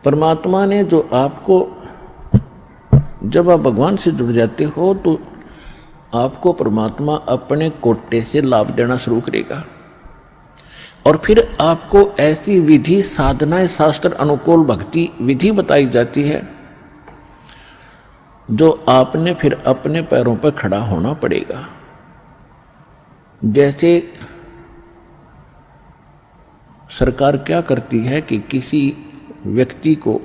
परमात्मा ने जो आपको, जब आप भगवान से जुड़ जाते हो तो आपको परमात्मा अपने कोटे से लाभ देना शुरू करेगा और फिर आपको ऐसी विधि साधनाएं, शास्त्र अनुकूल भक्ति विधि बताई जाती है जो आपने फिर अपने पैरों पर खड़ा होना पड़ेगा। जैसे सरकार क्या करती है कि किसी व्यक्ति को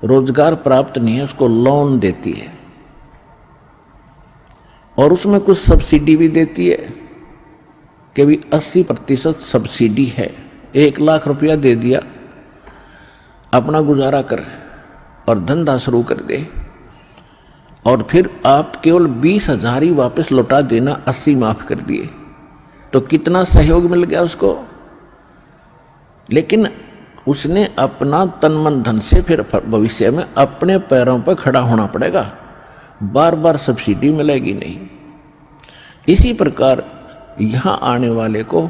रोजगार प्राप्त नहीं है, उसको लोन देती है और उसमें कुछ सब्सिडी भी देती है कि भी 80% सब्सिडी है। 1 लाख रुपया दे दिया, अपना गुजारा कर और धंधा शुरू कर दे और फिर आप केवल 20,000 ही वापस लौटा देना, 80 माफ कर दिए, तो कितना सहयोग मिल गया उसको। लेकिन उसने अपना तन मन धन से फिर भविष्य में अपने पैरों पर खड़ा होना पड़ेगा, बार बार सब्सिडी मिलेगी नहीं। इसी प्रकार यहाँ आने वाले को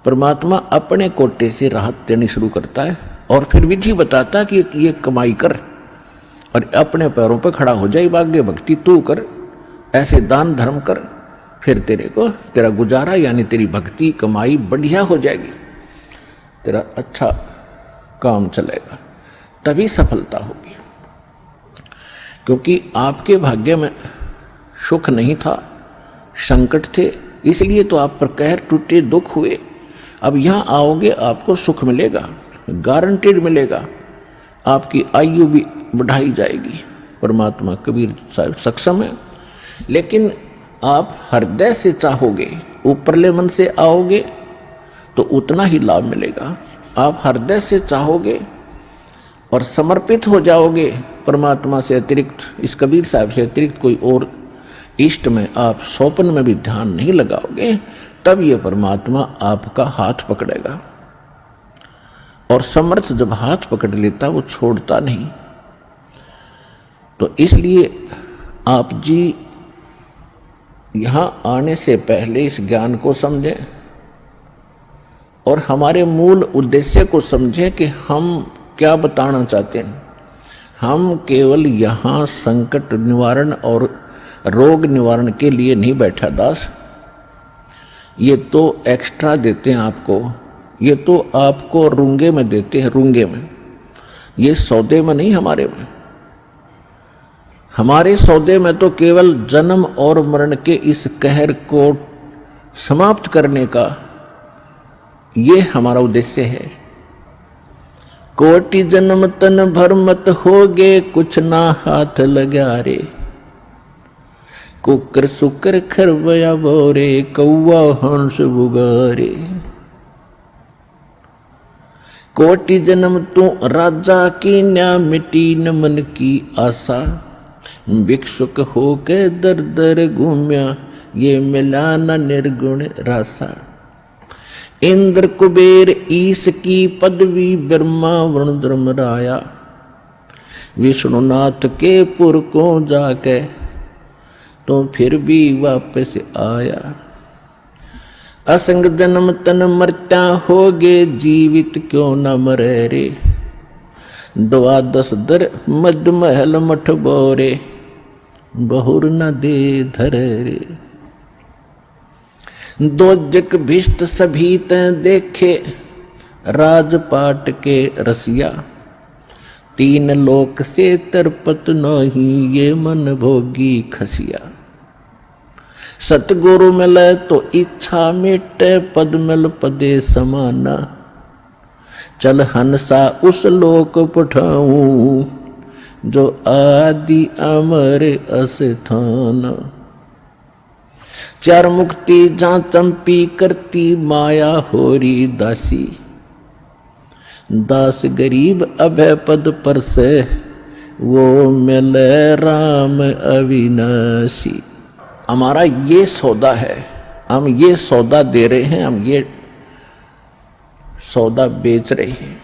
परमात्मा अपने कोटे से राहत देनी शुरू करता है और फिर विधि बताता है कि ये कमाई कर और अपने पैरों पर खड़ा हो जाए, भाग्य भक्ति तू कर, ऐसे दान धर्म कर, फिर तेरे को तेरा गुजारा यानी तेरी भक्ति कमाई बढ़िया हो जाएगी, तेरा अच्छा काम चलेगा, तभी सफलता होगी। क्योंकि आपके भाग्य में सुख नहीं था, संकट थे, इसलिए तो आप पर कहर टूटे, दुख हुए। अब यहाँ आओगे आपको सुख मिलेगा, गारंटेड मिलेगा, आपकी आयु भी बढ़ाई जाएगी। परमात्मा कबीर साहब सक्षम है। लेकिन आप हृदय से चाहोगे, ऊपरले मन से आओगे तो उतना ही लाभ मिलेगा। आप हृदय से चाहोगे और समर्पित हो जाओगे परमात्मा से अतिरिक्त, इस कबीर साहब से अतिरिक्त कोई और इष्ट में आप स्वप्न में भी ध्यान नहीं लगाओगे, तब ये परमात्मा आपका हाथ पकड़ेगा। और समर्थ जब हाथ पकड़ लेता वो छोड़ता नहीं। तो इसलिए आप जी यहाँ आने से पहले इस ज्ञान को समझें और हमारे मूल उद्देश्य को समझें कि हम क्या बताना चाहते हैं। हम केवल यहाँ संकट निवारण और रोग निवारण के लिए नहीं बैठा दास, ये तो एक्स्ट्रा देते हैं आपको, ये तो आपको रूंगे में देते हैं, रूंगे में, ये सौदे में नहीं हमारे में। हमारे सौदे में तो केवल जन्म और मरण के इस कहर को समाप्त करने का ये हमारा उद्देश्य है। कोटि जन्म तन भर मत होगे, कुछ ना हाथ लगा रे, कुकर सुकर खरबया बोरे, कौवा हंस बुगारे। कोटि जन्म तू राजा की न्या, मिटी न मन की आशा, भिक्षुक होके दर दर घूम्या, ये मिला न निर्गुण रासा। इंद्र कुबेर ईश की पदवी, ब्रह्मा वरुण धर्मराया, विष्णुनाथ के पुर को जाके तो फिर भी वापस आया। असंग जन्म तन मरत्या होगे, जीवित क्यों न मरे रे, 12 दर मद महल मठ बोरे, बहुर न दे धरे रे। 2 जग भिष्ट सभी तैं देखे, राजपाट के रसिया, 3 लोक से तरपत नहीं, ये मन भोगी खसिया। सतगुरु मिले तो इच्छा मिटे, पद मिल पदे समाना, चल हंसा उस लोक पठाऊं, जो आदि अमर अस्थान। 4 मुक्ति जहाँ चंपी करती, माया होरी दासी, दास गरीब अभय पद पर से, वो मिले राम अविनाशी। हमारा ये सौदा है, हम ये सौदा दे रहे हैं, हम ये सौदा बेच रहे हैं।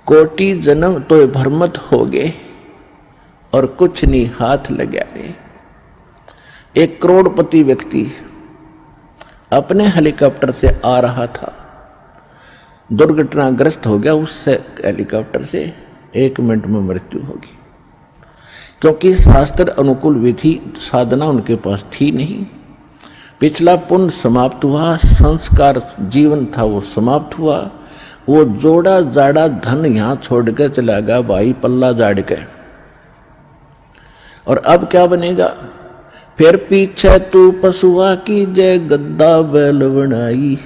कोटि जन्म तो भरमत हो गए और कुछ नहीं हाथ लगा रहे। 1 करोड़पति व्यक्ति अपने हेलीकॉप्टर से आ रहा था, दुर्घटनाग्रस्त हो गया, उससे हेलीकॉप्टर से 1 मिनट में मृत्यु होगी, क्योंकि शास्त्र अनुकूल विधि साधना उनके पास थी नहीं। पिछला पुण्य समाप्त हुआ, संस्कार जीवन था वो समाप्त हुआ, वो जोड़ा जाड़ा धन यहां छोड़ के चला गया भाई, पल्ला जाड़ के। और अब क्या बनेगा? फिर पीछे तू पशुआ की जय गद्दा बैल बनाई,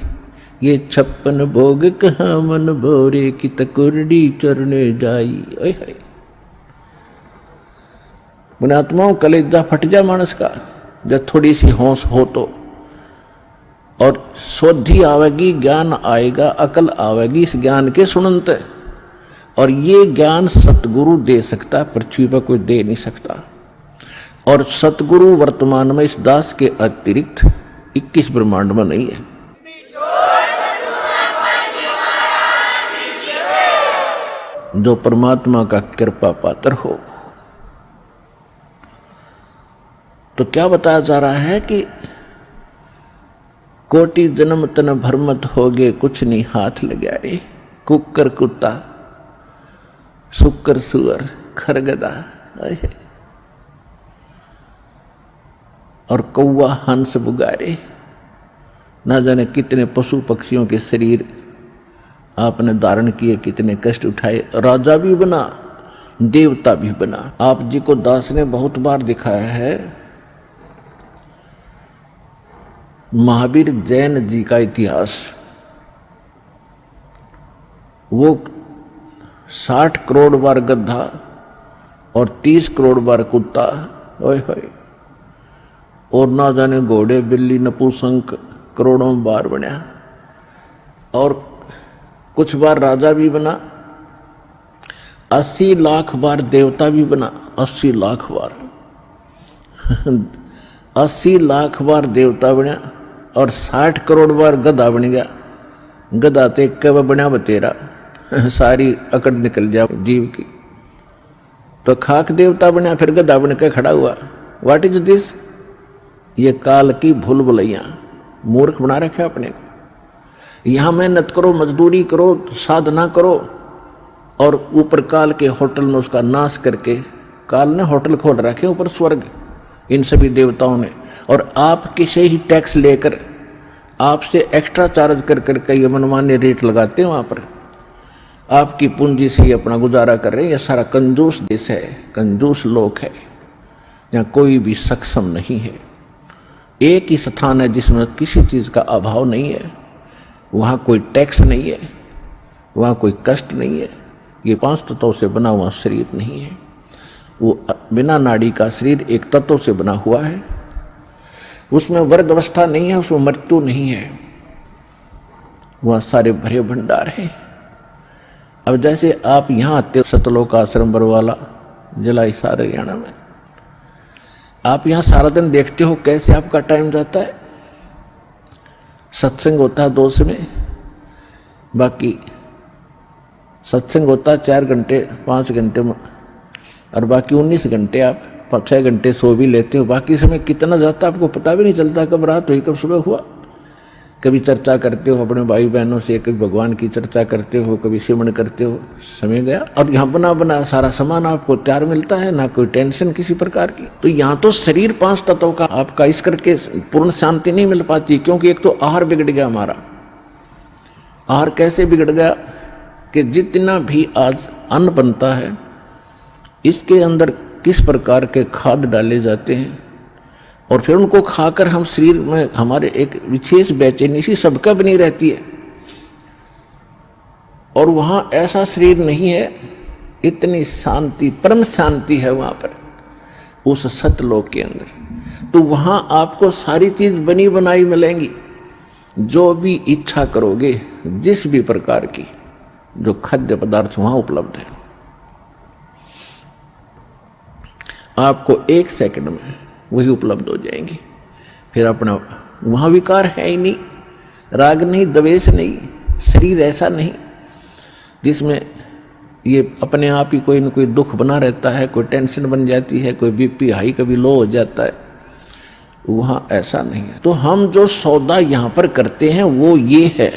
ये 56 भोग कहाँ मन भोरे की तकुरडी चरने जाई। ओए पुण्यात्माओं, कलेजा फट जा मानस का जब थोड़ी सी होश हो तो, और शोधी आवेगी, ज्ञान आएगा, अकल आवेगी इस ज्ञान के सुनते। और ये ज्ञान सतगुरु दे सकता, पृथ्वी पर कोई दे नहीं सकता। और सतगुरु वर्तमान में इस दास के अतिरिक्त 21 ब्रह्मांड में नहीं है। जो परमात्मा का कृपा पात्र हो। तो क्या बताया जा रहा है कि कोटि जन्म तन भरमत हो गए, कुछ नहीं हाथ लगा रे। कुकर कुत्ता, सुकर सुअर, खरगदा और कौवा हंस बुगारे, ना जाने कितने पशु पक्षियों के शरीर आपने धारण किए, कितने कष्ट उठाए। राजा भी बना, देवता भी बना। आप जी को दास ने बहुत बार दिखाया है महावीर जैन जी का इतिहास। वो 60 करोड़ बार गधा और 30 करोड़ बार कुत्ता, ओए होए, और ना जाने घोड़े बिल्ली नपुंसक करोड़ों बार बना। और कुछ बार राजा भी बना, 80 लाख बार देवता भी बना, 80 लाख बार 80 लाख बार देवता बना, और 60 करोड़ बार गधा बन गया। गधा तो एक कब बना बतेरा, सारी अकड़ निकल जा जीव की। तो खाक देवता बना, फिर गधा बन के खड़ा हुआ। What is this? ये काल की भूल भुलैया, मूर्ख बना रखा अपने को। यहां मेहनत करो, मजदूरी करो, साधना करो, और ऊपर काल के होटल में उसका नाश करके, काल ने होटल खोल रखे ऊपर स्वर्ग इन सभी देवताओं ने, और आपके से ही टैक्स लेकर आपसे एक्स्ट्रा चार्ज कर करके ये मनमान्य रेट लगाते हैं। वहां पर आपकी पूंजी से ही अपना गुजारा कर रहे हैं। यह सारा कंजूस देश है, कंजूस लोक है, यहाँ कोई भी सक्षम नहीं है। एक ही स्थान है जिसमें किसी चीज का अभाव नहीं है, वहां कोई टैक्स नहीं है, वहां कोई कष्ट नहीं है। ये 5 तत्वों से बना हुआ शरीर नहीं है, वो बिना नाड़ी का शरीर एक तत्व से बना हुआ है। उसमें वर्ग अवस्था नहीं है, उसमें मृत्यु नहीं है, वह सारे भरे भंडार है। अब जैसे आप यहां आते हो सतलोक आश्रम बरवाला, जिला हिसार, हरियाणा में, आप यहां सारा दिन देखते हो कैसे आपका टाइम जाता है। सत्संग होता है 2 समय, बाकी सत्संग होता है 4 घंटे 5 घंटे में, और बाकी 19 घंटे आप 6 घंटे सो भी लेते हो। बाकी समय कितना जाता है आपको पता भी नहीं चलता, कब रात हुई कब सुबह हुआ। कभी चर्चा करते हो अपने भाई बहनों से, कभी भगवान की चर्चा करते हो, कभी सिमरन करते हो, समय गया। और यहाँ बना बना सारा सामान आपको तैयार मिलता है, ना कोई टेंशन किसी प्रकार की। तो यहाँ तो शरीर 5 तत्वों का आपका इस करके पूर्ण शांति नहीं मिल पाती, क्योंकि एक तो आहार बिगड़ गया हमारा। आहार कैसे बिगड़ गया कि जितना भी आज अन्न बनता है, इसके अंदर किस प्रकार के खाद डाले जाते हैं, और फिर उनको खाकर हम शरीर में हमारे एक विशेष बेचैनी सी सबका बनी रहती है। और वहां ऐसा शरीर नहीं है, इतनी शांति, परम शांति है वहां पर उस सतलोक के अंदर। तो वहां आपको सारी चीज बनी बनाई मिलेंगी, जो भी इच्छा करोगे, जिस भी प्रकार की जो खाद्य पदार्थ वहां उपलब्ध है, आपको 1 सेकंड में वही उपलब्ध हो जाएंगी। फिर अपना वहां विकार है ही नहीं, राग नहीं, द्वेष नहीं, शरीर ऐसा नहीं जिसमें ये अपने आप ही कोई न कोई दुख बना रहता है, कोई टेंशन बन जाती है, कोई बीपी हाई कभी लो हो जाता है। वहां ऐसा नहीं है। तो हम जो सौदा यहां पर करते हैं वो ये है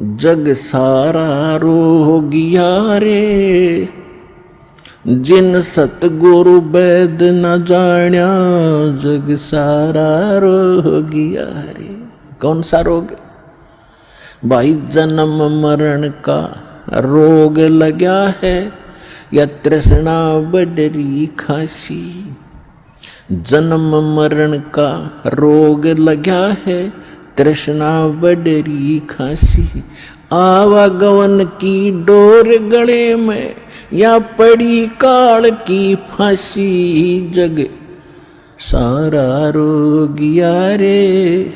जग सारा रोगिया रे, जिन सतगुरु वैद न जाण्या, जग सारा रोगिया रे। कौन सा रोग? भाई जन्म मरण का रोग लगा है, या तृष्णा बडरी खासी। जन्म मरण का रोग लगा है, तृष्णा बडरी खासी। आवागमन की डोर गले में, या पड़ी काल की फांसी। जग सारा रोगिया रे,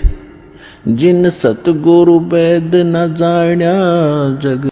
जिन सतगुरु वैद न जाण्या, जग